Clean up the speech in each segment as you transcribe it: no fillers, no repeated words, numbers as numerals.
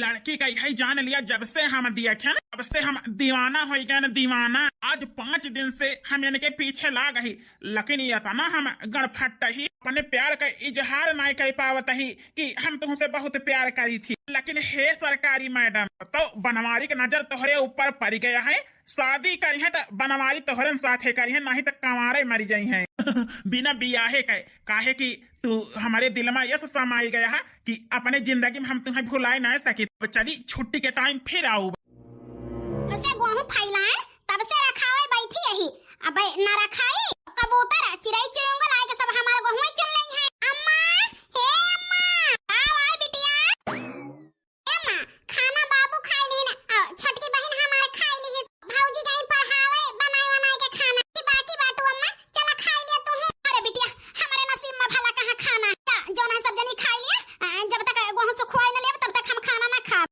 लड़की का यही जान लिया जब से हम दिया थे ना, तब से हम दीवाना हो गए ना, दीवाना। आज 5 दिन से हम इनके पीछे लाग ही, लेकिन ये था ना हम गड़फट ही अपने प्यार का इजहार नहीं कर पावत ही कि हम तुमसे बहुत प्यार करी थी। लेकिन हे सरकारी मैडम, तो बनवारी की नजर तोहरे ऊपर पड़ गया है। शादी करी है तो बनवारी तोहरे साथे करी है, नहीं तो कंवारे मरी जाई है बिना बियाहे के। काहे कि तू हमारे दिल में यस समाई गया है कि अपने जिंदगी में हम तुम्हें भुलाए नहीं सके। चली छुट्टी के टाइम फिर आओ। गेहूं फैलाए तब से रखा हुआ बैठी यही, अब न रखाई कबूतर चिड़ै चिड़ुंगल आए सब हमारे गेहूं चुन लेंगे हैं। अम्मा, हे अम्मा, आओ बिटिया। अम्मा, खाना बाबू खाई ली ना, छोटकी बहन हमारे खाई ली, भौजी गई पढ़ावे बनाए के खाना की बाकी बाटू। अम्मा चला खाई लिया तू। अरे बिटिया, हमारे नसीब में भला कहां खाना, जो ना सब जनी खाई लिया, जब तक गेहूं सुखवाई न ले तब तक हम खाना ना खा।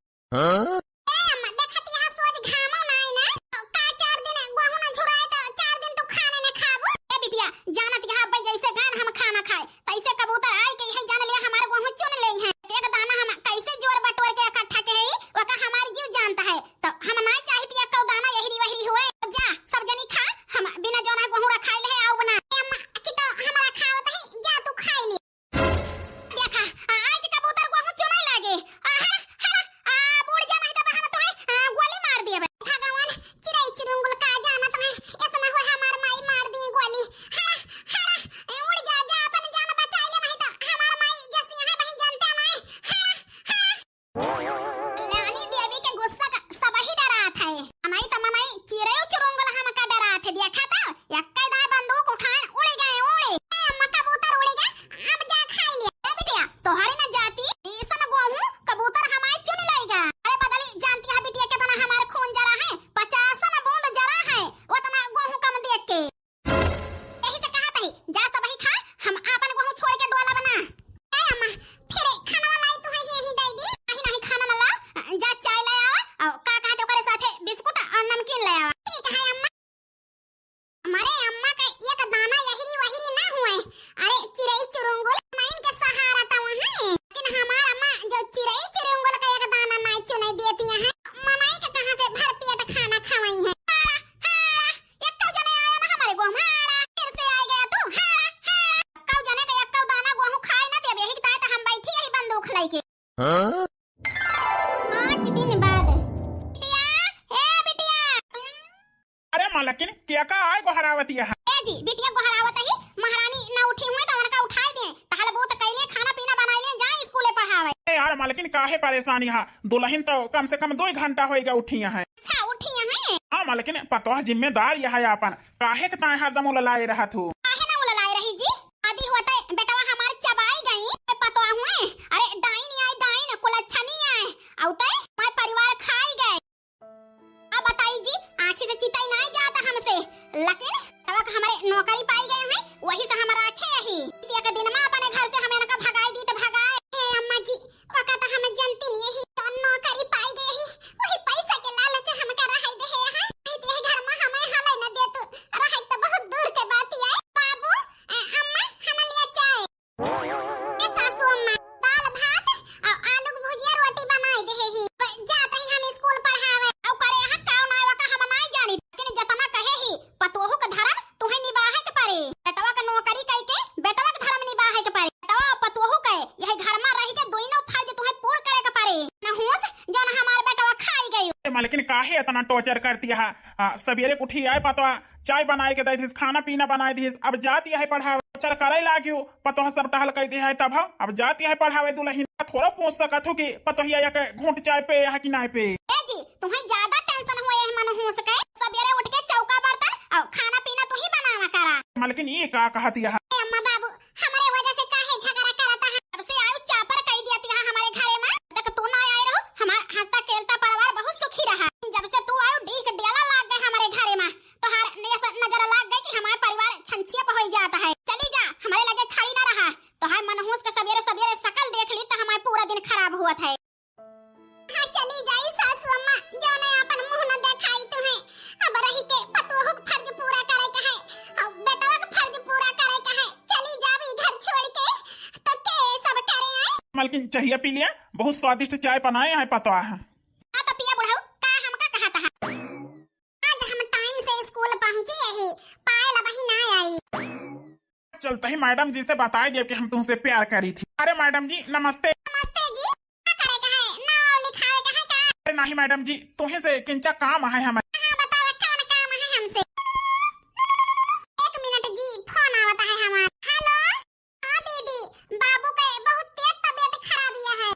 लेकिन क्या का आए को हरावती है। ए जी बिटिया को हरावत है, महारानी ना उठी हुए तो उनका उठाई दे, तहल बहुत कइले खाना पीना बनाइले जाए स्कूले पढ़ावे। ए यार मालकिन काहे परेशानी है, दुल्हन तो कम से कम 2 घंटा होएगा उठी है। अच्छा उठी है। हां मालकिन पतो जिम्मेदार यह है अपन, काहे के ताए हरदम उललाए रहा तू। काहे ना उललाए रही जी, आदि होता बेटवा हमार चबाई गई पतो हुए। अरे डाइन आई डाइन कुल अच्छा नहीं आए, औते मैं परिवार खाई गए। अब बताई जी आंखी से चिताई नहीं जाता हमसे, लेकिन तब हमारे नौकरी पाई गए हैं, वही से हम रखे यही एक दिन में अपने घर से हमें का भगाई दी तो भगाए। हे अम्मा जी वका तो हम जानती नहीं ही तो नौकरी पाई गए ही, वही पैसा के लालच हम का रहाई दे है। हां नहीं दे घर में हमें हले न दे तो रहाई तो बहुत दूर के बात ही है। बाबू अम्मा हम लिया चाय ए सासू अम्मा दाल भात और आलू की भुजिया रोटी बनाई दे ही, जाते ही हम स्कूल पढ़ावे और करे हां कौन आवा का हम नहीं जानी, लेकिन जतना कहे ही पतोहू का धर्म तुहे निभाए के पड़े। बेटवा का नौकरी कई के बेटवा का धर्म निभाए के पड़े, बेटवा पतोहू के यह घर में रह के दोनों फर्ज तुहे पूरा करे के पड़े। न होस जोन हमार बेटवा खाई गई। लेकिन काहे इतना टॉर्चर करती है। सवेरे उठी आए पतवा चाय बनाए के दी, खाना पीना बनाए दी, अब जाती है पढ़ावे टॉर्चर करे लागियो पतो सब टहल कह दी है, तब अब जाती है पढ़ावे दुल्हन। थोड़ा पूछ सकत हो कि पतोहिया के घूंट चाय पे है कि नहीं पे। ए जी तुम्हें ज्यादा टेंशन हुए है मन हो सके, सवेरे उठ के चौका बर्तन और खाना पीना तू ही बनावा करा। लेकिन ये का कहती है अम्मा बाबू हमारे वजह से काहे झगड़ा करता है, तब से आयु चापर कह दिया है हमारे घरे में, तक तू ना आए रहो हमार हंसता खेलता परिवार बहुत सुखी रहा। जब से तू आयु डीक डेला लाग गए हमारे घरे में, तो हर नजर लाग गई कि हमारा परिवार छंछिया हो जाता है। चली जा हमारे लगे खड़ी ना रहा, तो है मनहूस के सवेरे सवेरे शकल देख ली तो हमारा पूरा दिन खराब हुआ था। हां चली जाई सासू अम्मा, जोने अपन मुंह न देखाई तुम्हें, अब रही के पतोहू फर्ज पूरा करे के है और बेटवा का फर्ज पूरा करे के है। मालकिन चाहिए पी लिया, बहुत स्वादिष्ट चाय बनाए हैं पतवा है। हाँ तो पिया बुढ़ाऊ का हमका कहा था। आज हम टाइम से स्कूल पहुंची है, पायल वही ना आई। चलते ही मैडम जी से बता दिया कि हम तुमसे प्यार करी थी। अरे मैडम जी नमस्ते। नमस्ते जी, क्या करेगा है, नाम लिखावे का है का? अरे नहीं मैडम जी, तुम्हें से किंचा काम है हमारे। हाँ बताओ कौन काम है हमसे। एक मिनट जी, फोन आवता है हमारा। हेलो हाँ दीदी, बाबू का बहुत तेज तबीयत खराब है।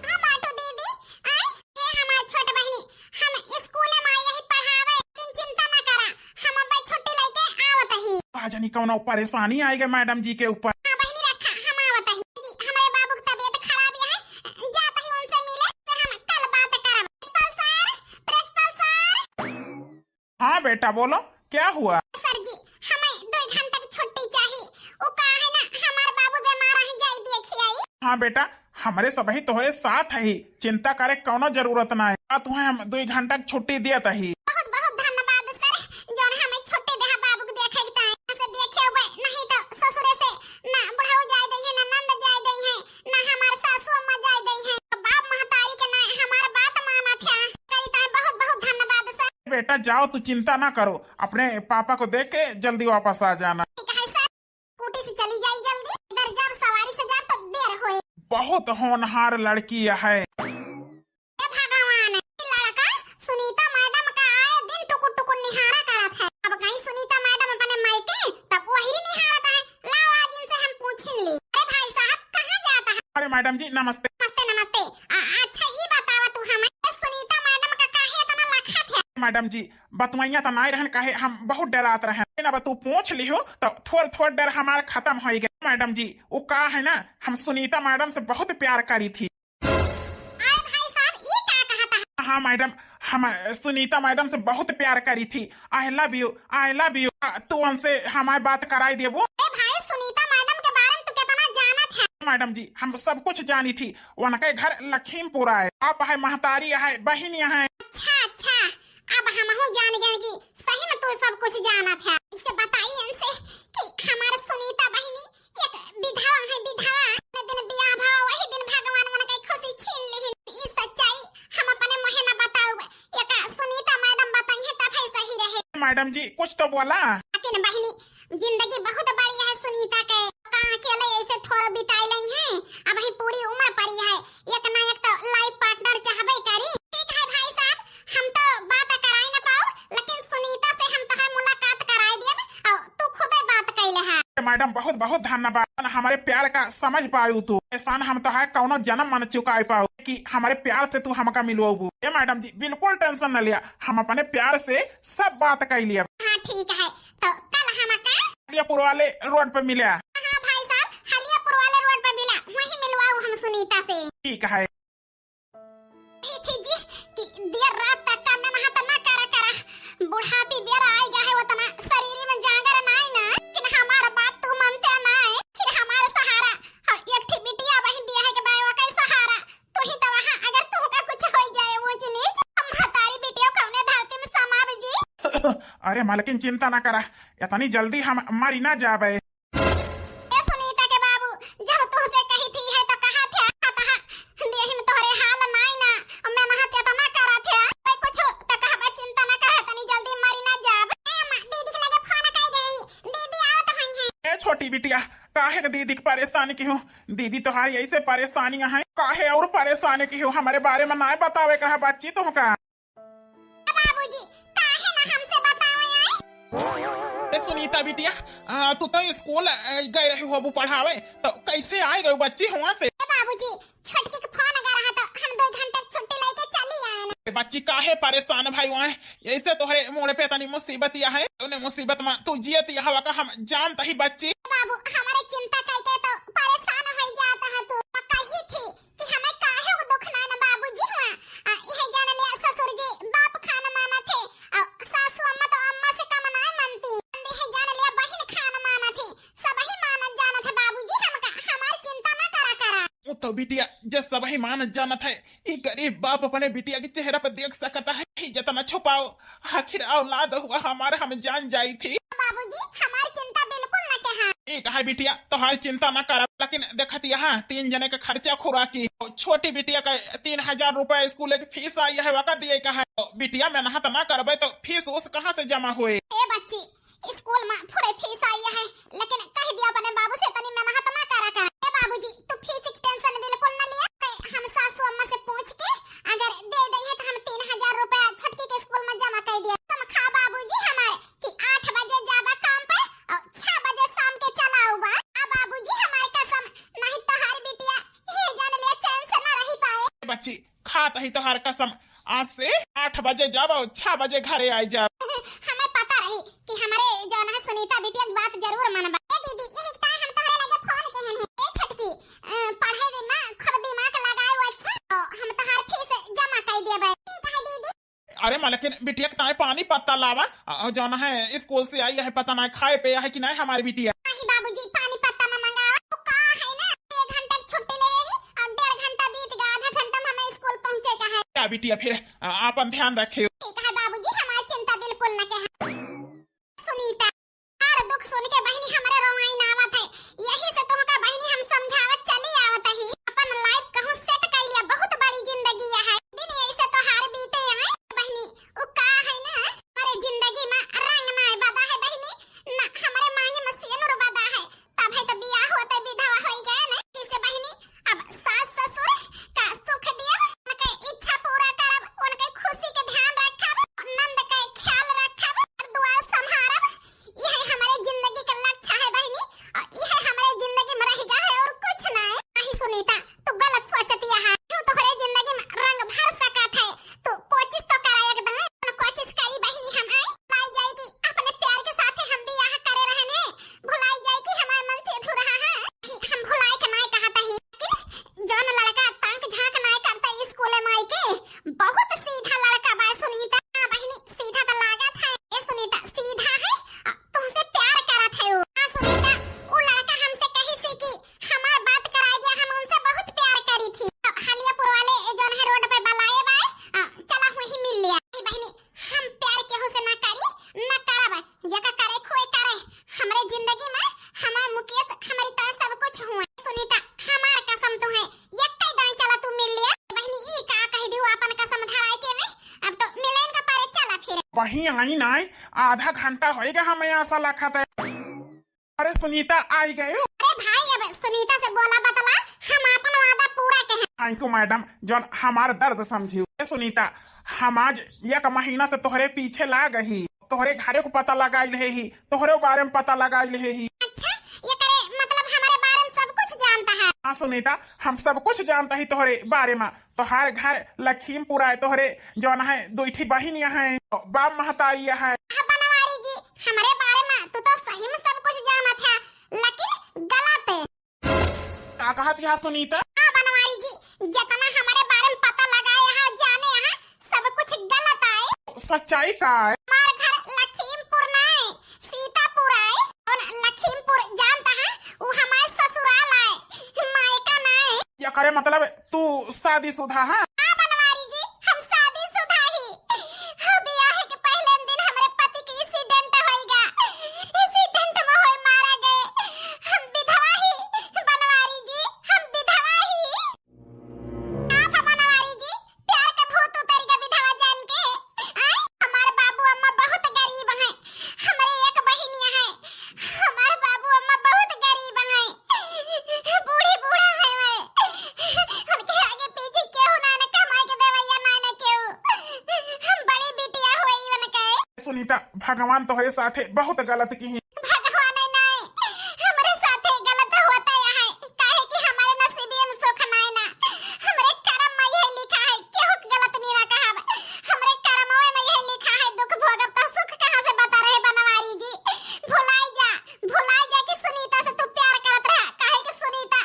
हाँ बाटू दीदी, आई ये हमारी छोटी बहनी, हम स्कूल में आई ही पढ़ावे, तुम चिंता न करा, हम अब छुट्टी लेके आवत ही। आज नहीं कौन परेशानी आएगा मैडम जी के ऊपर। हाँ बहनी रखा, हम आवत ही जी, हमारे बाबू की तबीयत खराब है, जाते ही उनसे मिले, फिर हम कल बात करब। Principal sir. हाँ बेटा बोलो क्या हुआ। सर जी हमें 2 घंटे की छुट्टी चाहिए, वो कहा है ना हमारे बाबू बीमार है, जाई देखी आई। हाँ बेटा, हमारे सभी तुम्हारे साथ है ही, चिंता करे कोनो जरूरत ना है। तुम्हें हम 2 घंटा की छुट्टी दिया ही। बहुत बहुत धन्यवाद सर, जो हमें छुट्टी दे बाबू को देखे के से देखे हुए, नहीं तो ससुरे से ना बुढ़ाऊ जाए गई है, ना नंद जाए गई है, ना हमारे सासू अम्मा जाए गई है, बाप महतारी के ना हमारा बात माना था। तेरी तो बहुत बहुत धन्यवाद सर। बेटा जाओ, तू चिंता ना करो, अपने पापा को देख के जल्दी वापस आ जाना। ठीक है सर, स्कूटी से चली जाई जल्दी, इधर जब सवारी से जाओ तो देर होए। बहुत होनहार लड़की है। हे भगवान, ये लड़का सुनीता मैडम का आए दिन टुकुर टुकुर निहारा करा था। अब कहीं सुनीता मैडम अपने मायके तब वही निहारता है। लाओ आज इनसे हम पूछें ली। अरे भाई साहब कहाँ जाता है? अरे मैडम जी नमस्ते। नमस्ते नमस्ते। अच्छा ये बतावा तू हमें, सुनीता मैडम का काहे इतना लखा था? मैडम जी बतवैया तो नहीं रहन, कहे हम बहुत डरात रहे, अब तू पूछ लियो तो थोड़ थोड़ डर हमारा खत्म हो गया। मैडम जी वो कहा है ना, हम सुनीता मैडम से बहुत प्यार करी थी। अरे भाई साहब ये क्या कहता है? हाँ मैडम, हम सुनीता मैडम से बहुत प्यार करी थी। I love you, I love you. तू हमसे हमारी बात कराई दे। वो अरे भाई सुनीता मैडम के बारे में तू कितना जानत है? मैडम जी हम सब कुछ जानी थी, उनके घर लखीमपुर है, आप है महतारी है, बहन है। अच्छा अच्छा, अब हम जान गए कि सही में तू सब कुछ जाना था। इससे बताइए इनसे कि हमारे सुनीता बहनी एक विधवा है, विधवा ने दिन बियाह भाव वही दिन भगवान मन के खुशी छीन ली। ये सच्चाई हम अपने मुंह न बताओ, एक सुनीता मैडम बताइए तब है सही रहे। मैडम जी कुछ तो बोला। लेकिन बहनी जिंदगी बहुत बड़ी है सुनीता के, कहां अकेले ऐसे थोड़ा बिताई लई है, अब ही पूरी उम्र पड़ी है, एक ना एक तो लाइफ पार्टनर चाहबे करी। ठीक है भाई साहब, हम तो बात कराई न पाओ, लेकिन सुनीता से हम तो मुलाकात कराई देब और तू खुदे बात कैले है। मैडम बहुत बहुत धन्यवाद, हमारे प्यार का समझ पायू तू। एहसान हम तो है कौनो जन्म मन चुकाई पाओ कि हमारे प्यार से तू हमका मिलवाबू। ये मैडम जी बिल्कुल टेंशन न लिया, हम अपने प्यार से सब बात कर लिया। हाँ ठीक है, तो कल हमका हलियापुर वाले रोड पे मिले। हाँ भाई साहब, हलियापुर वाले रोड पे मिला, वहीं मिलवाऊ हम सुनीता से। ठीक है। थी जी कि देर रात तक का मेहनत न करा बुढ़ापी बेरा आई गया है, उतना शरीर में जागर नहीं ना, लेकिन हमारा बात तू मानते नहीं। फिर हमारा सहारा एक थी बिटिया बहन दिया है के बाय का सहारा तू ही तो वहां, अगर तुमका कुछ हो जाए वो जिनिस हम हतारी बिटिया कौने धरती में समाव जी। अरे मालकिन चिंता ना करा, इतनी जल्दी हम मरी ना जाबे। सुनीता के बाबू जब तुमसे कही थी है तो कहा थे कहा देहि में तोहरे हाल नहीं ना, मैं नहत इतना करा थे कोई कुछ तो कहबा चिंता ना कर, तनी जल्दी मरी ना जाब। दीदी के लगे फोन कर गई, दीदी आवत हई है। ए छोटी बिटिया काहे के दीदी की परेशानी की हो, दीदी तुम्हारी ऐसे परेशानियां हैं, काहे और परेशानी की हो, हमारे बारे में ना बतावे कहा बच्ची तुमका। बाबूजी काहे ना हमसे बतावे आई? सुनीता बिटिया तू तो स्कूल गए रही हो पढ़ावे, तो कैसे आए गए बच्ची वहाँ से? बाबूजी छोटकी के फोन अगर रहा तो हम 2 घंटे छुट्टी लेके चली आए ना। बच्ची काहे परेशान भाई वहाँ, ऐसे तोहरे मुंह पे तनी मुसीबत या है, उन्हें मुसीबत में तू जियत या हवा का हम जानता ही बच्ची। बाबू हमारे चिंता करके तो परेशान हो जाता है, तू कही थी कि हमें काहे को दुख ना बाबूजी हुआ, यह जान लिया ससुर जी बाप खाना माना थे और सासू अम्मा तो अम्मा से कम ना मानती, यह जान लिया बहन खाना माना थी, सब ही मानत जाना था बाबूजी, हमका हमारी चिंता ना करा। वो तो बिटिया जब सब ही मान जानत है, ये गरीब बाप अपने बिटिया के चेहरा पर देख सकता है, जितना छुपाओ आखिर औलाद हुआ हमारा हम जान जाई थी। बाबूजी हमारी चिंता बिल्कुल न कहा। एक है बिटिया तोहार चिंता न कर, लेकिन देखती यहाँ 3 जने का खर्चा खुराकी, छोटी बिटिया का 3,000 रुपए स्कूल की फीस आई है, वक़्त दिए का है। बिटिया मेहनत ना करबे तो फीस उस कहाँ से जमा हुए? ए बच्ची, स्कूल में पूरे फीस आई है, लेकिन कह दिया अपने बाबू से तनी मेहनत ना करा कर। ए बाबूजी, तू फीस की टेंशन बिल्कुल न लिया। हम सासू अम्मा से पूछ के अगर दे दे है तो हम 3,000 रुपए छटकी के स्कूल में जमा कर दिया। तुम खा बाबूजी हमारे कि 8 बजे जाबा काम पे और 6 बजे शाम के चला हुआ। आ बाबूजी हमारे कसम, नहीं तो हर बिटिया ये जान लिया चैन से ना रही पाए। बच्ची खात ही तो हर कसम, आज से 8 बजे जाओ 6 बजे घरे आई जा। हमें पता रही कि हमारे जो ना सुनीता बिटिया की बात जरूर मानबा। ए दीदी, यही टाइम हम तोहरे लगे फोन कहन है। ए छटकी, पढ़े दिन ना खूब दिमाग लगाए हो। अच्छा तो हम तोहार फीस जमा कर देबे। ठीक है दीदी। अरे लेकिन बिटिया के ताए पानी पत्ता लावा, जो ना है स्कूल से आई है पता ना खाए पे है कि नहीं हमारी बिटिया। नहीं बाबूजी, पानी पत्ता में मंगाओ। तो का है ना 1 घंटा की छुट्टी ले रही और 1.5 घंटा बीत गया, आधा घंटा में हमें स्कूल पहुंचे का है। क्या बिटिया फिर आपन ध्यान रखे। ठीक है बाबूजी, हमारी चिंता बिल्कुल न कहे। सुनीता, हर दुख सुन के बहनी हमारे रोवाई ना आवत है। यही से तुमका बहनी हम समझावत चली आवत ही। अपन लाइफ कहूं सेट कर लिया, बहुत बड़ी जिंदगी है। दिन ऐसे तो हार बीते है बहनी। उ का है ना हमारे जिंदगी में रंग ना बदा है बहनी, ना हमारे मांगे में सिनुर बदा है। तब है तो बियाह होते विधवा हो गए ना। इसे बहनी अब सास ससुर का सुख दिया, उनके इच्छा पूरा करब, उनके खुशी के ध्यान रखब, नंद के ख्याल रखब और दुआ संभारब। यही हमारे जिंदगी का लक्ष्य है बहनी, और यही हमारे जिंदगी में रहेगा है और कुछ ना है। नहीं सुनीता, तू गलत सोचती है। तू तोहरे जिंदगी में रंग भर सकत है। तू कोशिश तो करा एकदम। कोशिश करी बहनी, हम आई भुलाई जाएगी अपने प्यार के साथ हम बियाह करे रहने। भुलाई जाएगी हमारे मन से अधूरा है। हम भुलाई के नहीं कहता ही, लेकिन जौन लड़का तंक झांक नहीं करता स्कूल में आई के, बहुत सीधा लड़का बा सुनीता। हाँ बहनी, सीधा तो लागत है। ए सुनीता सीधा है, तुमसे प्यार करत है। हाँ सुनीता, वो लड़का हमसे कही थी कि हमार बात करा दिया, हम उनसे बहुत प्यार करी थी। हलियापुर वाले जौन है रोड पे बलाए बाय, चला वही मिल लिया। बहनी, हम प्यार केहू से ना करी ना करब, जका करे खोए करे। हमरे जिंदगी में हमार मुकेश हमारी तो सब कुछ हुआ। सुनीता, हमार कसम तो है, एकई दाई चला तू मिल लिया। बहनी ई का कह दियो अपन कसम धराए के में, अब तो मिलन का पारे चला फिर। वही आई नहीं, आधा घंटा होएगा हमें आशा लखत है। अरे सुनीता आई गए। अरे भाई, अब सुनीता से बोला बतला, हम अपन वादा पूरा कहे। थैंक यू मैडम, जो हमार दर्द समझी। सुनीता, हम आज 1 महीना से तोहरे पीछे लाग ही, तोहरे घरे को पता लगा रहे ही, तोहरे बारे में पता लगा रहे ही। अच्छा, ये करे मतलब हमारे बारे में सब कुछ जानता है। हाँ सुनीता, हम सब कुछ जानता ही तोहरे बारे में। तोहार घर लखीमपुर है, तोहरे जो है 2 बहन है, बाप महतारी है। हाँ बनवारी जी, हमारे बारे में तू तो सही में सब कुछ जाना था, लेकिन गलत है। क्या कहती है सुनीता? हाँ बनवारी जी, जितना हमारे बारे में पता लगाया है जाने है, सब कुछ गलत है। सच्चाई का है? हमारा घर लखीमपुर नहीं, सीतापुर है। और लखीमपुर जानता है, वो हमारे ससुराल है, मायका नहीं। ये करे मतलब तू शादीशुदा है? हाँ बनवारी जी, हम शादीशुदा ही। बियाह के पहले दिन हमारे पति की एक्सीडेंट होएगा, एक्सीडेंट में होए मारा गए। हम विधवा ही बनवारी जी, हम विधवा ही। आप बनवारी जी, प्यार के भूत उतर के विधवा जान के। हमारे बाबू अम्मा बहुत गरीब हैं, हमारे एक बहिनिया है। हमारे बाबू अम्मा बहुत गरीब हैं, बूढ़ी बूढ़ा है मैं। उनके आगे पीछे क्यों ना न कमाई के देवैया ना न क्यों। हम बड़ी बिटिया हुई उनके। सुनीता, भगवान तोहरे साथे बहुत गलत की। भगवान नहीं, हमारे साथे गलत होता है। काहे कि हमारे नसीब में सुख नहीं ना, हमारे कर्म में यही लिखा है। क्यों गलत नहीं ना कहा, हमारे कर्मों में यही लिखा है। दुख भोगब तो सुख कहां से बता रहे बनवारी जी। भुलाई जा कि सुनीता से तू प्यार करत रहा। काहे कि सुनीता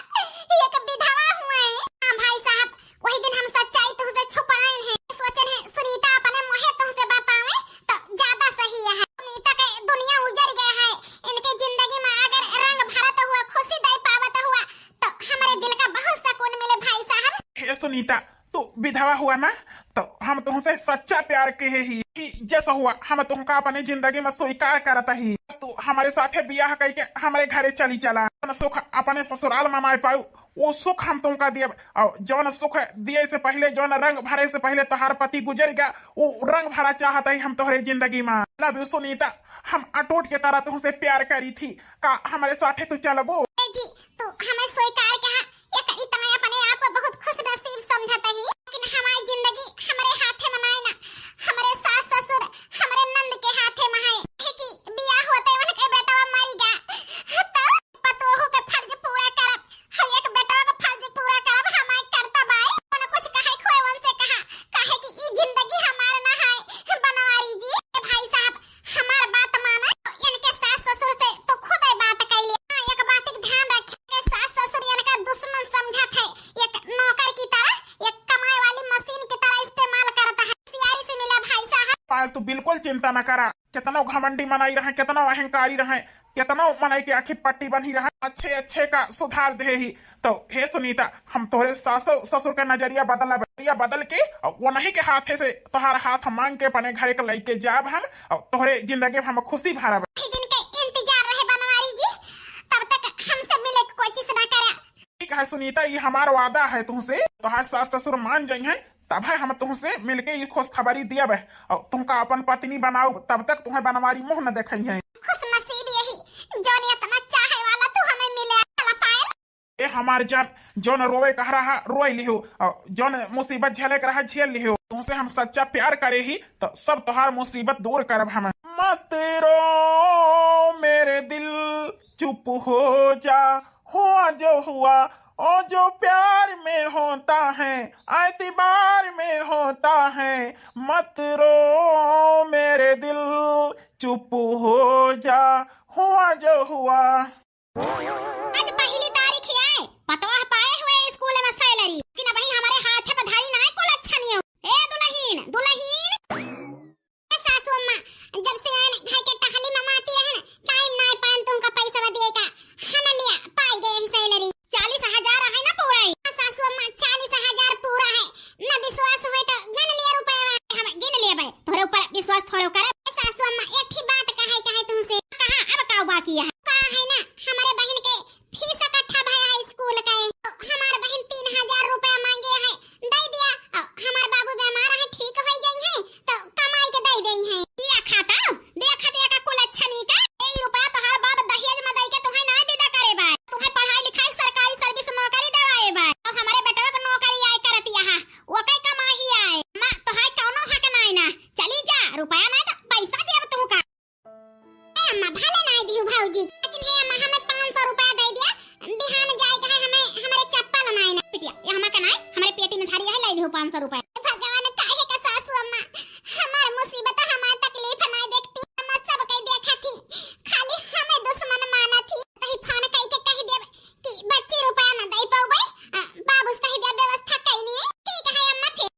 एक विधवा हुए। हां भाई साहब, वही दिन हम सच्चाई तुमसे छुपाए हैं। सोचन है सुनीता अपने मुंह तुमसे बतावे तो ज्यादा सही है। सुनीता के दुनिया उजड़ गया है, इनके जिंदगी में अगर रंग भरत हुआ, खुशी दे पावत हुआ तो हमारे दिल का बहुत सुकून मिले भाई साहब। हे सुनीता, तू विधवा हुआ ना तो हम तुमसे सच्चा प्यार कहे ही। जैसा हुआ हम तुमका अपनी जिंदगी में स्वीकार करता ही। तू हमारे साथे बियाह कह के हमारे घरे चली चला। सुख अपने ससुराल मनाए पाऊ वो सुख हम तुमका दिए, और जौन सुख दिए से पहले, जौन रंग भरे से पहले तोहार पति गुजर गया, वो रंग भरा चाहता ही हम तोहरे जिंदगी में। लव यू सुनीता, हम अटूट के तरह तुमसे प्यार करी थी, का हमारे साथे तू चलबो? जी तो हमें स्वीकार कहा एक इतना अपने आप को बहुत खुश नसीब समझता ही, लेकिन हमारी जिंदगी हमारे हाथे में नहीं ना, हमारे सास ससुर हमारे नंद के हाथे में है कि बियाह होते उनके बेटा मर गया तो पतोह के फर्ज पूरा करब, हर एक बेटा का फर्ज पूरा करब हमारे कर्तव्य है। उन्होंने कुछ कहे खोए उनसे कहे कि ई जिंदगी हमारे ना है बनवारी जी। भाई साहब हमार बात माने, इनके सास ससुर से तो खुद ही बात कर लिया। एक बात का ध्यान रखे, सास ससुर इनका दुश्मन समझा थे, एक नौकर की तरह, एक कमाई वाली मशीन की तरह इस्तेमाल करता है। सियारी से मिला भाई साहब। पायल तू बिल्कुल चिंता न करा, कितना घमंडी मनाई रहे, कितना अहंकारी रहे, कितना मनाई के आखिर पट्टी बनी रहे, अच्छे अच्छे का सुधार दे ही। तो हे सुनीता, हम तोहरे सास ससुर का नजरिया बदल के वो नहीं के हाथे से तोहार हाथ मांग के अपने घर के लेके जाब हम, और तोहरे जिंदगी में हम खुशी भरब। दिन के इंतजार रहे बनवारी जी, तब तक हमसे मिले की कोशिश ना करे। ठीक है सुनीता, ये हमारा वादा है तुमसे, तोहार सास ससुर मान जाए तब है हम तुमसे मिलके ये खुश खबरी दियब, और तुमका अपन पत्नी बनाओ, तब तक तुम्हें बनवारी मुंह न देखे हैं। खुश नसीब यही जौन इतना चाहे वाला तू हमें मिले। चला पायल ए हमार जान, जौन रोए कह रहा रोए लिहो, और जौन मुसीबत झेले कह रहा झेल लिहो। तुमसे हम सच्चा प्यार करे ही तो सब तोहार मुसीबत दूर करब हम। मत रो मेरे दिल, चुप हो जा, हुआ जो हुआ ओ जो प्यार में होता है एतबार में होता है। मत रो मेरे दिल, चुप हो जा, हुआ जो हुआ। आज पहली तारीख है, पतवा पाए हुए स्कूल में सैलरी, लेकिन भाई हमारे हाथ में बधाई ना कोई अच्छा नहीं हो। ए दुल्हन दुल्हन सासू अम्मा, जब से आए घर के टहली में माती है टाइम ना पान तुमका पैसा देगा हन लिया पाई गए सैलरी 40,000 है ना पूरा ही। सासू अम्मा 40,000 पूरा है ना, विश्वास हुए तो गिन लिया रुपए हम गिन लिए भाई, तोरे ऊपर विश्वास थोड़ो करे। सासू अम्मा एक ही बात कहे तुमसे, कहा अब का बाकी है, कहा है ना हमारे बहन के फीस इकट्ठा भया है स्कूल का, तो हमारे बहन 3,000 रुपया मांगे है, दे दिया। हमारे बाबू बीमार है, ठीक हो गई है तो कमाई के दे गई है। दिया खाता देखा का कुल अच्छा नहीं का, ए रुपया तो हर बाप दहेज में दे के तुम्हें ना विदा करे भाई, तुम्हें पढ़ाई लिखाई सरकारी सर्विस नौकरी देवाए भाई, तो हमारे बेटा को नौकरी आए करती है वो कई कमाई आए मां तो है कौनो हक नहीं ना। चली जा रुपया ना तो पैसा दे अब तुमका। ए अम्मा भले नहीं दियो भौजी, लेकिन हे अम्मा हमें 500 रुपया दे दिया, बिहान जाएगा है हमें हमारे चप्पल नहीं ना पिटिया, ये हमें का नहीं हमारे पेटी में धारी है, ले लियो 500 रुपया। भगवान काहे का सासू अम्मा हमार मुसीबत हमार तकलीफ नहीं देखती, हम सब कई देखा थी, खाली हमें दुश्मन माना थी। कहीं फोन कई के कह देब कि बच्ची रुपया ना दे पाऊ भाई, बाबू कह दे व्यवस्था कैली है। ठीक है अम्मा, फिर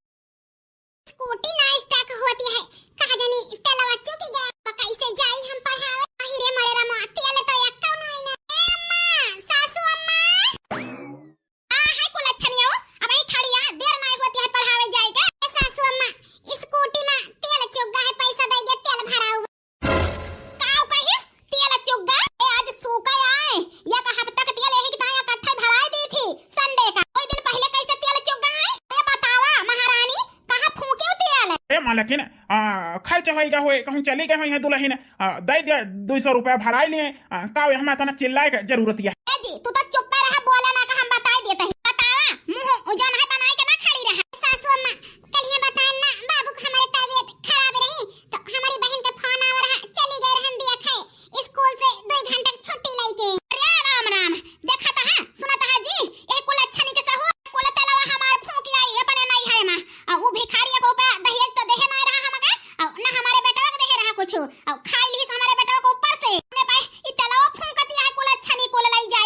स्कूटी ना स्टॉक होती है, कहा जानी तेलवा चुक गया, कैसे जाई हम पढ़ावे, हिरे मरे रमा तेल तो एकौ नहीं ना। ए अम्मा सासू अम्मा आ है कुल अच्छा नहीं हो, अब आई खड़िया देर नहीं होती है पढ़ावे जाएगा। सासू अम्मा स्कूटी में तेल चुक गया है, पैसा दे दे तेल भराऊ। काऊ कहियो तेल चुक गया, ए आज सूखा आए या का हफ्ता का तेल यही कितना इकट्ठा भराई दी थी संडे का, कोई दिन पहले कैसे तेल चुक गया है, ये बतावा महारानी कहां फूके तेल। ए मालकिन, खर्च होएगा होए कहूं चली गए हैं दुल्हन, दे दिया 200 रुपया भराई लिए, का हमें तना चिल्लाए के जरूरत है। ए जी तू तो चुप रहा, बोला ना का हम बताई देते हैं, बतावा मुंह उजन है बनाई के ना खड़ी रहा। सासू अम्मा कल ये बताए ना बाबू को हमारी तबीयत खराब रही तो हमारी बहन के फोन आ रहा, चली गई रहन दिया खाए स्कूल से 2 घंटे छुट्टी लेके। अरे राम राम देखा था सुना था जी, एक कुल अच्छा नहीं के सहो कुल तेलवा हमार फूंकी आई अपने नहीं है मां, वो भिखारी को रुपया दहेज तो देहे नहीं रहा हमका, ना हमारे बेटा को देहे रहा कुछ, और खाई ली हमारे बेटा को ऊपर से अपने पास ई तेलवा फूंकती है कुल अच्छा नहीं कुल लाई जा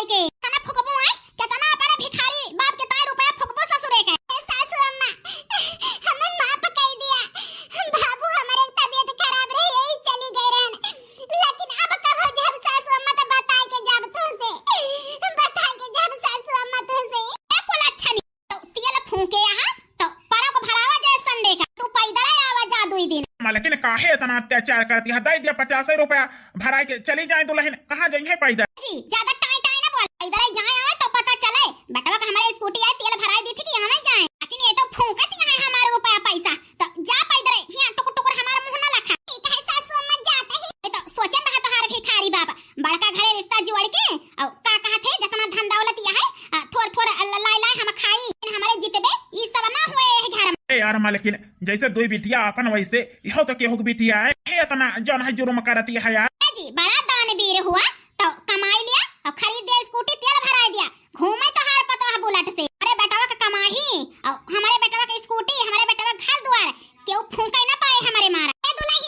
काहे इतना अत्याचार करती है? दे दिया 50 रुपया भरा के चली जाए दुल्हन, कहाँ जाइए पैदल? जी ज्यादा टाई टाई ना बोल, इधर ही जाए आए तो पता चले बेटवा का हमारे स्कूटी है तेल भराई दी थी कि यहाँ नहीं जाए, लेकिन ये तो फूंकत है हमारा रुपया पैसा, तो जा पैदल यहाँ टुकुर टुकुर हमारा मुंह ना लखा। ठीक है सासू अम्मा जाते ही तो सोचे ना तो हर भिखारी बाबा बड़का घरे रिश्ता जोड़ के और का कहा थे जितना धन दौलत है थोड़ थोड़ लाई लाई हम खाई हमारे जितबे ई सब ना हुए घर में। ए यार मालकिन जैसे दो बिटिया अपन वैसे इहो तो केहू के बिटिया है, इतना जौन है जुर्म करती है यार। जी बड़ा दानवीर हुआ तो कमाई लिया और खरीद दिया स्कूटी तेल भरा दिया, घूमे तो हार पता है बुलेट से। अरे बेटवा का कमाही और हमारे बेटवा का स्कूटी हमारे बेटवा घर द्वार केहू फूंका ना पाए हमारे मारा। ए दुल्हन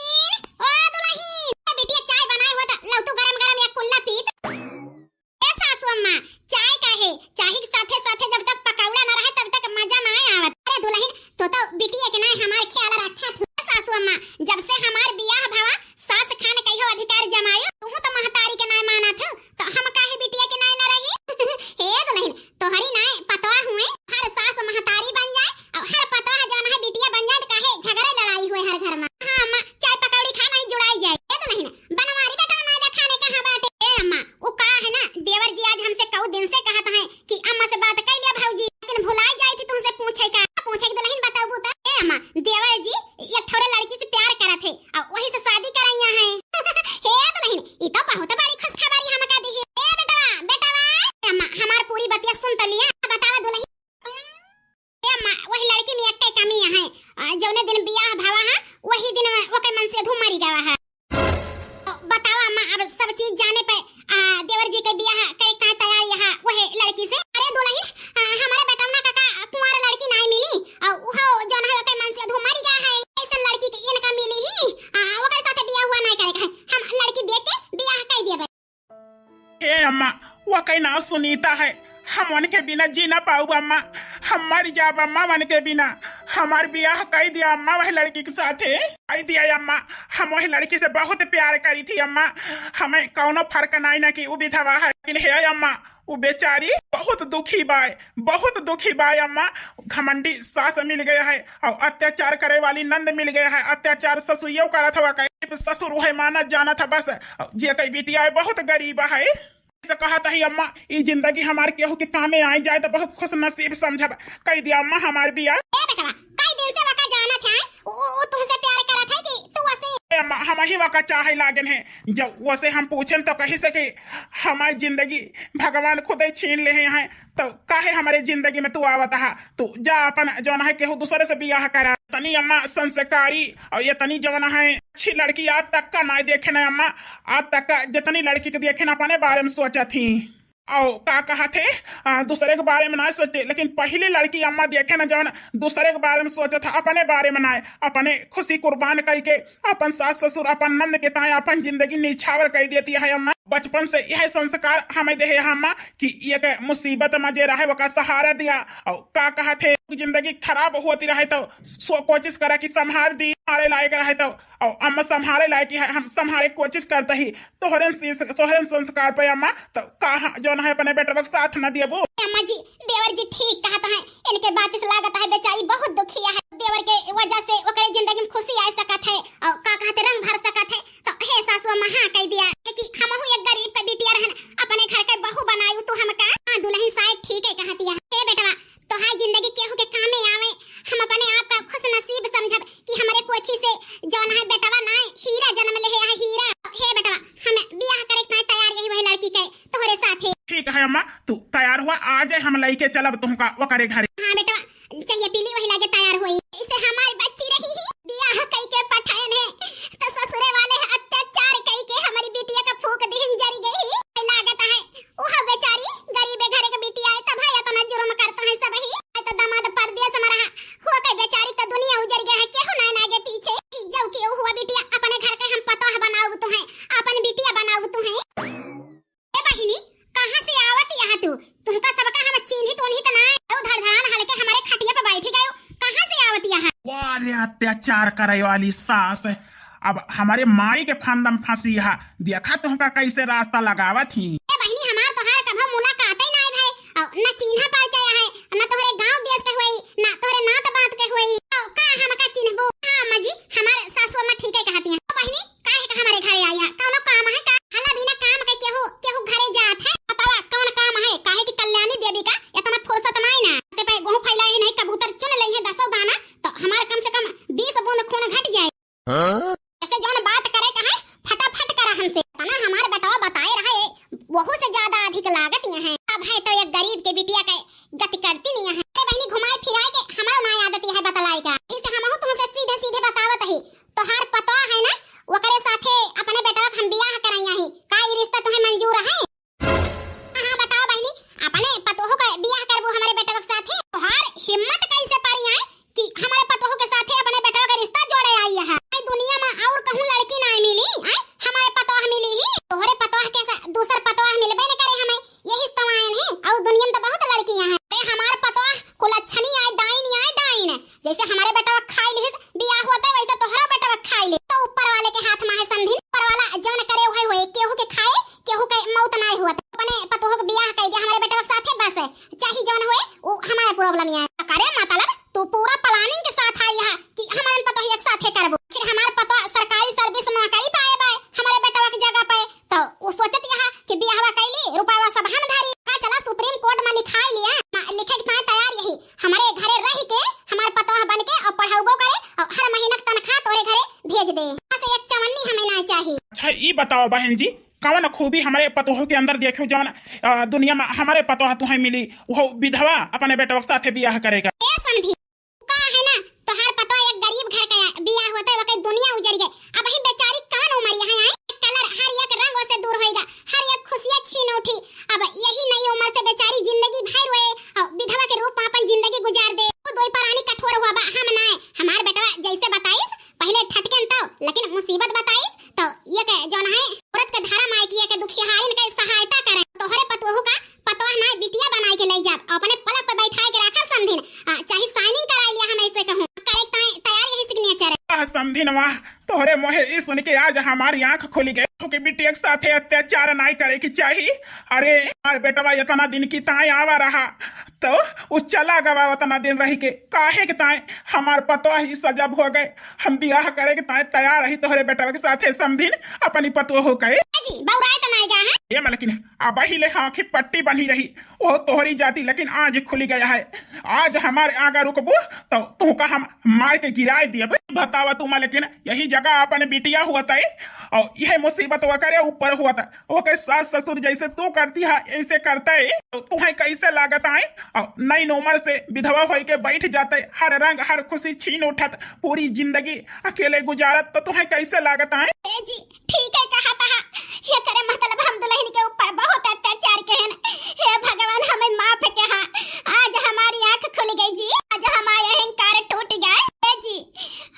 ओ दुल्हन बिटिया चाय बनाए हुआ था लव तू गरम गरम एक कुल्ला पीत। ए सासू अम्मा चाय काहे, चाय के साथे साथे जब तक पकौड़ा ना रहे तब तक मजा ना आवत। अरे दुल्हन तो बिटिया के ना हमार ख्याल रखा थू। सासू अम्मा जब से हमार बियाह भवा सास खान कहियो अधिकार जमायो तू तो महतारी के ना माना था तो हम काहे बिटिया के ना ना रही। हे दुल्हन तोहरी ना पतवा हुए हर सास महतारी बन जाए और हर पतवा जौन है बिटिया बन जाए काहे झगड़े लड़ाई हुए हर घर में। हां अम्मा चाय पकौड़ी खाना ही जुड़ाई जाए। ए दुल्हन बनवारी बेटा ना दे खाने कहां बाटे। ए अम्मा वो का है ना देवर जी आज हमसे कऊ दिन से कहत है कि अम्मा से बात कर लिया भौजी, लेकिन भुलाई जाई थी तुमसे पूछे का पूछे कि दुल्हन बताओ बता। ए अम्मा देवर जी एक थोड़े लड़की से प्यार करत है और वही से शादी करैया है। हे दुल्हन ई तो बहुत बड़ी खुशखबरी हम का दी है। ए बेटवा बेटवा अम्मा हमार पूरी बतिया सुन त लिया बतावा दुल्हन। ए अम्मा वही लड़की में एकटे कमी है जौने दिन बियाह भावा है वही दिन ओके मन से धूम मरी जावा है। बताओ अम्मा अब सब चीज जाने पे देवर जी के बियाह करे का तैयारी है वही लड़की से। अरे दुल्हन हमारे बेटवना काका कुंवार लड़की नहीं मिली और वो जौन है ओके मन से धूम मरी गया है, ऐसा लड़की के इनका मिली ही ओके साथे बियाह हुआ नहीं करे हम लड़की देख के बियाह कर देबे। ए अम्मा वो कहीं ना सुनीता है, हम उनके बिना जी ना पाऊँ अम्मा, हम मर जाब अम्मा उनके बिना। हमार बियाह कर दिया अम्मा वही लड़की के साथ कर दिया अम्मा, हम वही लड़की से बहुत प्यार करी थी अम्मा, हमें कौनो फर्क नहीं ना कि वो विधवा है, लेकिन है अम्मा वो बेचारी बहुत दुखी बाय अम्मा। घमंडी सास मिल गया है और अत्याचार करे वाली नंद मिल गया है, अत्याचार ससुरियों करा था ससुर वही माना जाना था बस। जे कई बिटिया बहुत गरीब है से कहा था ही अम्मा ये जिंदगी हमारे केहू के कामे आई जाए तो बहुत खुश नसीब समझब कह दिया अम्मा हमार बिया। ए बेटवा कई दिन से वका जाना था वो तुमसे प्यार करा था कि तू वैसे अम्मा हम ही वका चाहे लागन है, जब वैसे हम पूछन तो कही सके हमारी जिंदगी भगवान खुद ही छीन ले हैं तो काहे हमारे जिंदगी में तू आवत है, तू जा अपन जौन है केहू दूसरे से बियाह करा। तनी अम्मा संस्कारी और ये तनी जौन है अच्छी लड़की आज तक का ना देखे ना अम्मा, आज तक का जितनी लड़की के देखे ना अपने बारे में सोचा थी और का कहा थे दूसरे के बारे में ना सोचते, लेकिन पहली लड़की अम्मा देखे ना जौन दूसरे के बारे में सोचा था अपने बारे में ना, अपने खुशी कुर्बान करके अपन सास ससुर अपन नंद के ताए अपन जिंदगी निछावर कर देती है अम्मा। बचपन से यह संस्कार हमें दे अम्मा कि ये मुसीबत में जे रहे वो का सहारा दिया और का कहा थे जिंदगी खराब होती रहे तो कोशिश करा कि संभाल दी हमारे लायक रहे तो और अम्मा संभाले लायक है हम संभाले कोशिश करते ही तोहरन संस्कार पे अम्मा तो कहा जो है अपने बेटे साथ न दिए वो। अम्मा जी देवर जी ठीक कहता है, इनके बात से लागत है बेचारी बहुत दुखी है, देवर के वजह से ओकरे जिंदगी में खुशी आ सकत है और का कहते रंग भर सकत है तो हे सासू अम्मा हां कह दिया कि हमहु एक गरीब के बिटिया रहन अपने घर के बहू बनायू तो हमका हां दुल्हन शायद ठीक है कहती है। हे बेटवा तो हाय जिंदगी केहू के कामे आवे, हम अपने आप का खुश नसीब समझब कि हमारे कोठी से जौन है बेटवा ना हीरा जन्म ले है हीरा। हे बेटवा हम बियाह करे का तैयार यही वही लड़की के तोहरे साथ है। ठीक है अम्मा तू तैयार हुआ आ जाए हम लेके चलब तुमका वो करे घर। हां बेटवा चाहिए पीली वही लागे तैयार हुई, इससे हमारी बच्ची रही ही बियाह कई के पठान है तो ससुरे वाले अत्याचार कई के हमारी बिटिया का फूक दिन जरी गई लागत है ओह बेचारी गरीब घर के बिटिया है तब है तो जुर्म करता है सब ही तो दामाद परदेश में रहा हो के बेचारी तो दुनिया उजड़ गया है केहू ना आगे पीछे जब के हुआ बिटिया अपने घर के हम पता है बनाऊ तो है अपन बिटिया बनाऊ तो है। ए बहिनी कहां से आवत यहां तुमका सबका हम चिन्हित तो नहीं तना उधर धड़ान हलके हमारे खटिया पे बैठ गए कहां से आवत यहां। वाह अत्याचार करे वाली सास अब हमारे माई के फंदम फंसी है, देखा तुमका कैसे रास्ता लगावत ही। ए बहिनी हमार तोहार कभी मुलाकात ही नहीं भाई न चिन्ह परिचय है न तोहरे गांव देश के हुई न तोहरे नात बात के हुई का हमका चिन्हबो। हां अम्मा जी हमारे सासू अम्मा ठीक है कहत प्रॉब्लम है। करे मतलब तू पूरा प्लानिंग के साथ आई है कि हमारे पतो एक साथ करबो, फिर हमारे पतो सरकारी सर्विस नौकरी पाए बे हमारे बेटवा की जगह पे, तो वो सोचत यहां कि बियाहवा कैली रुपयावा सब हम धारी का चला सुप्रीम कोर्ट में लिखाई लिया, लिखे के तैयार यही हमारे घरे रह के हमारे पतो बन के और पढ़ाऊबो करे और हर महीना तनख्वाह तोरे घरे भेज दे, ऐसे एक चवन्नी हमें ना चाहिए। अच्छा ये बताओ बहन जी, कौन खूबी हमारे पतोह के अंदर देखो जौन दुनिया में हमारे पतोह तुम्हें मिली वो विधवा अपने बेटवा के साथ बियाह करेगा? ए समझी का है ना तोहार पतो एक गरीब घर का बियाह होते वक्त दुनिया उजड़ गई, अब ही बेचारी कान उमर यहाँ आई कलर हर एक रंग से दूर होएगा, हर एक खुशियां छीन उठी, अब यही नई उम्र से बेचारी जिंदगी भर रोए और विधवा के रूप में अपन जिंदगी गुजार दे, तो दोई परानी कठोर हुआ बा हम ना हमार बेटवा जैसे बताइस पहले ठटके तो लेकिन मुसीबत बताइस तो ये के जौन है औरत के धर्म आए कि के दुखियारिन के सहायता करे, तोहरे पतोह का पतोह ना बिटिया बनाए के ले जा अपने पलक पे बैठाए के रखा समधिन, चाहे साइनिंग कराई लिया हम ऐसे कहूं करे तैयार यही सिग्नेचर है। समधिन वाह तोहरे मोहे ई सुन के आज हमारी आंख खुली गई कि बिटिया के साथ अत्याचार नहीं करे की चाहिए। अरे हमारे बेटवा इतना दिन की ताई आवा रहा तो वो चला गवा उतना दिन रही के काहे के ताई हमार पतोह ही सजब हो गए, हम बियाह करे के ताई तैयार रही तोहरे बेटवा के साथ समधिन अपनी पतोह हो गए जी बौराए तो नहीं गा है ये लेकिन अब ही ले आंखें पट्टी बनी रही वो तोहरी जाती, लेकिन आज खुली गया है, आज हमारे आगे रुकबो तो तुमका हम मार के गिराए दिए बतावा तुम, लेकिन यही जगह अपने बिटिया हुआ था और यह मुसीबत वो करे ऊपर हुआ था, वो के सास ससुर जैसे तू करती है ऐसे करते है तो तुम्हें कैसे लागत आए और नई उम्र से विधवा हो के बैठ जाते, हर रंग हर खुशी छीन उठत, पूरी जिंदगी अकेले गुजारत, तो तुम्हें कैसे लागत आए? जी ठीक है कहा था ये करे मतलब हम दुल्हन के ऊपर बहुत अत्याचार कहन, हे भगवान हमें माफ कहा, आज हमारी आंख खुल गई जी, आज हमारा अहंकार टूट गया जी,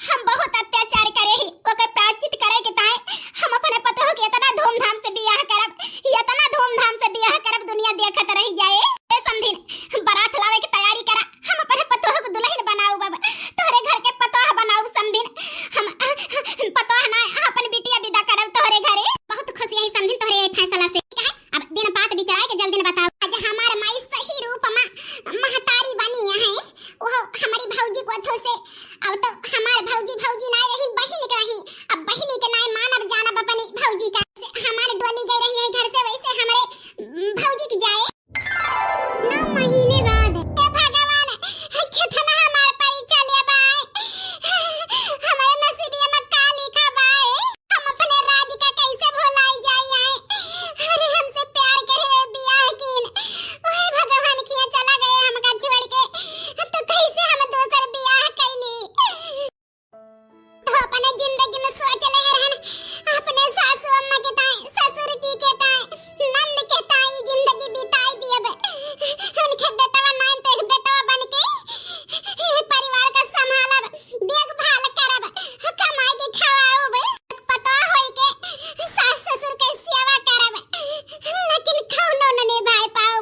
हम बहुत अत्याचार करे ही ओके प्रायश्चित करे के ताए हम अपने पतोह के इतना धूमधाम से बियाह करब, इतना धूमधाम से बियाह करब दुनिया देखत रह जाए। ए समधिन बारात लावे की तैयारी करा, हम अपने पतोह को दुल्हन बनाऊ बाबा, तोहरे घर के पतोह बनाऊ समधिन, हम पतोह ना अपन बिटिया विदा करब तोहरे घरे, बहुत खुशी है समधिन तोहरे फैसला से। ठीक है अब दिन बात बिचारा के जल्दी बताओ, आज हमार माई सही रूप में महतारी बनी है, वो हमारी भौजी को अथो से अब तो हमार भौजी ना रही बहिन के रही, अब बहिन के नाय मानब जानब अपनी भौजी का, हमारे डोली गई रही है घर से वैसे हमारे भौजी की जाए 9 महीने बाद। हे भगवान कितना हमार परीक्षा ले बाए, हमारे नसीबिया में का लिखा बाए, हम अपने राज का कैसे भुलाई जाए आए, अरे हमसे प्यार करे बियाह कीन, ओए भगवान किया चला गए हमका छोड़ के, तो कैसे हम दूसर बियाह कैली, तो अपने जिंदगी में सोच ले रहन अपने सासू अम्मा के ताई ससुर जी के ताई नंद के ताई जिंदगी बिताई दिए बे, उनके बेटवा नाइन तक बेटवा बन के परिवार का संभालब देखभाल करब कमाई के खवाओ बे, पता होई के सास ससुर के सेवा करब, लेकिन कौनो न निभाए पाओ,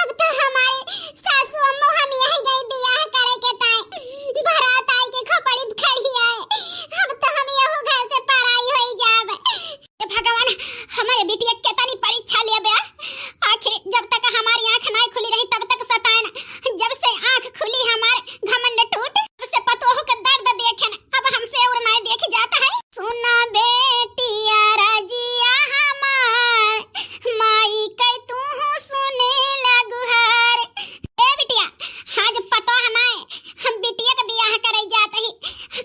अब तो हमारे सासू अम्मा हम यही गई बियाह करे के ताई बारात आई के खोपड़ी खड़ी आए, अब तो हम यहो घर से पराई होई जाब। भगवान हमारे बिटिया केतनी परीक्षा ले बे, आखिर जब तक हमारी आंख नहीं खुली रही तब तक सतान, जब से आंख खुली हमार घमंड टूट, तब से पतोह का दर्द देखन अब हमसे और नहीं देख जाता है। सुना बेटिया राजिया हमार माई कई तू सुने लगुहार, ए बिटिया आज पतोह नाय हम बिटिया के बियाह करे जात ही,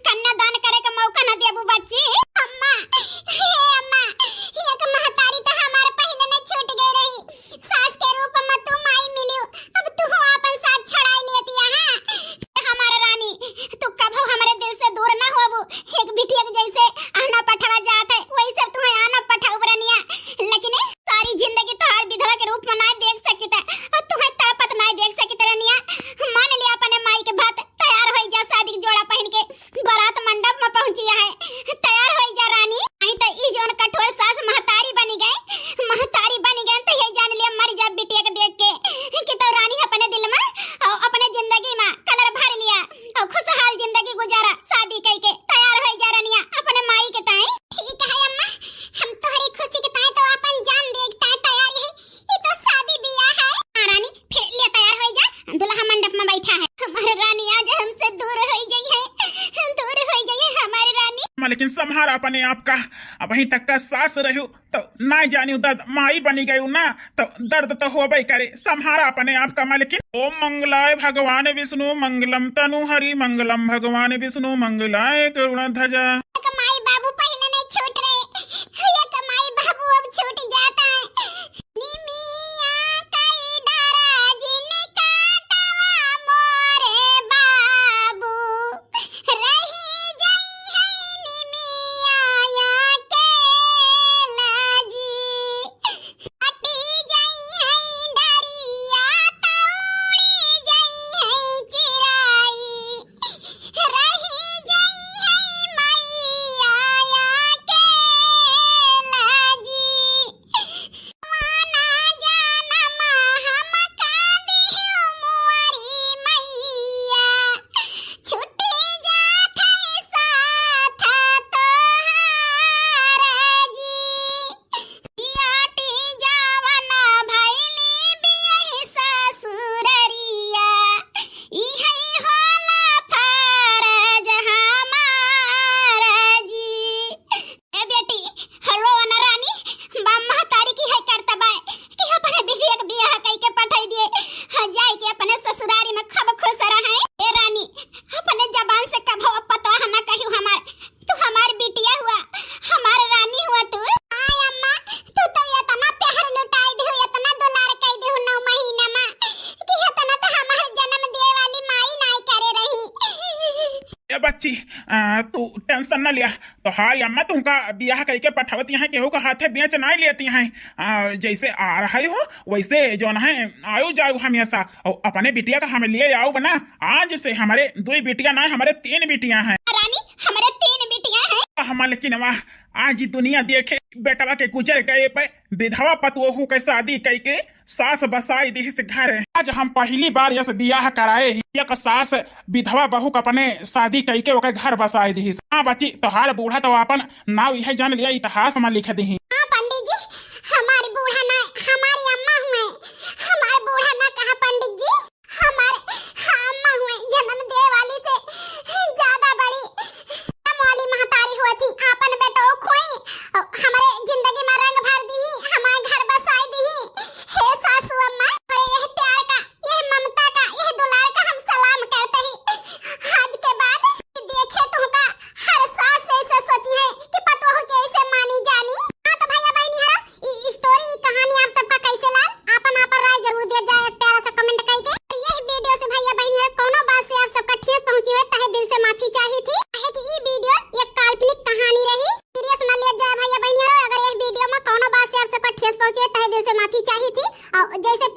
कन्यादान करे का मौका न देबू बच्ची। अम्मा हे अम्मा एक महतारी तो हमारे पहले न छूट गई रही, सास के रूप में तू माई मिलियो, अब तू अपन साथ छड़ाई लेती है हमारे रानी, तू कभो हमारे दिल से दूर न होबू, एक बिटिया के जैसे आना पठवा जा लेकिन संहारा अपने आप का। अब वहीं तक का सास रहू तो ना जानी दर्द माई बनी गई ना, तो दर्द तो होबे करे। संहारा अपने आप का मालिकिन। ओम मंगलाय भगवान विष्णु मंगलम तनु हरि मंगलम भगवान विष्णु मंगलाय करुणाध्वजा। कमाई बाबू पहले नहीं छूट रहे, ये कमाई बाबू अब छूट जाता है। निमिया कई डारा जिन काटवा मोरे बाबू, रही जाई है निमिया या के लाजी, अटी जाई है डरिया तौड़ी जाई है चिराई, रही जाई है मैया या के लाजी, वाना जानम हम कादियो मुअरी मैया, छुट्टी जात है साथ तोहार जी, बियाटी जावना भैली बियहि ससुररिया, इहै होला फरज हमार जी। ए बेटी रोवन रानी बाम्मा तारी की है करतबा कि अपने बिटिया के बियाह कई के पठाई दिए, जाए के अपने ससुरारी में खब खुश रहे। ए रानी अपने जबान से कभो पता न कहियो हमार, तू हमार बिटिया हुआ, हमार रानी हुआ तू। आय अम्मा तू तो इतना प्यार लुटाई दे, इतना दुलार कई दे 9 महीना में कि इतना तो हमार जन्म दे वाली माई नहीं करे रही। ए बच्ची तू टेंशन न लिया। तो हाय अम्मा तुमका बियाह कई के पठावती हैं, केहू का हाथे बेच नहीं लेती हैं। जैसे आ रहे हो वैसे जो है आयु जाऊ हमेशा। और अपने बिटिया का हमें लिए आओ बना। आज से हमारे 2 बिटिया ना, हमारे 3 बिटिया हैं। रानी हमारे 3 बिटिया हैं। हमारे लेकिन वाह आज दुनिया देखे बेटवा के गुजर गए पे विधवा पतोहू के शादी कई के सास बसाई दी से घर। आज हम पहली बार यस बियाह कराए ही, एक सास विधवा बहू के अपने शादी कई के ओके घर बसाई दी। हाँ बच्ची तो हाल बूढ़ा तो अपन नाव यह जान लिया इतिहास में लिख दी। हाँ पंडित जी हमारी बूढ़ा ना हमारी अम्मा हुए, हमारे बूढ़ा ना कहा पंडित जी, हमारे अम्मा हुए जन्म दे वाली से ज्यादा बड़ी मौली महतारी हुई थी। आपन बेटो खोई हमारे जिंदगी में रंग भर दी, हमारे घर बसाई दी। हे सासू अम्मा यह प्यार का, यह ममता का, यह दुलार का हम सलाम करते ही। आज के बाद देखे तुमका हर सास ऐसे सोची है कि पतोहू कैसे मानी जानी। हाँ तो भैया बहनी है ये स्टोरी कहानी आप सबका कैसे लगा, आपन राय जरूर दिया जाए एक प्यारा सा कमेंट करके। और यही वीडियो से भैया बहनी है कोनो बात से आप सबका ठेस पहुंची है तहे दिल से माफी चाहिए थी। है कि ये वीडियो एक काल्पनिक कहानी रही, सीरियस न लिया जाए भैया बहनी। अगर ये वीडियो में कोनो बात से आप सबका ठेस पहुंची है तहे दिल से माफी चाहिए थी। और जैसे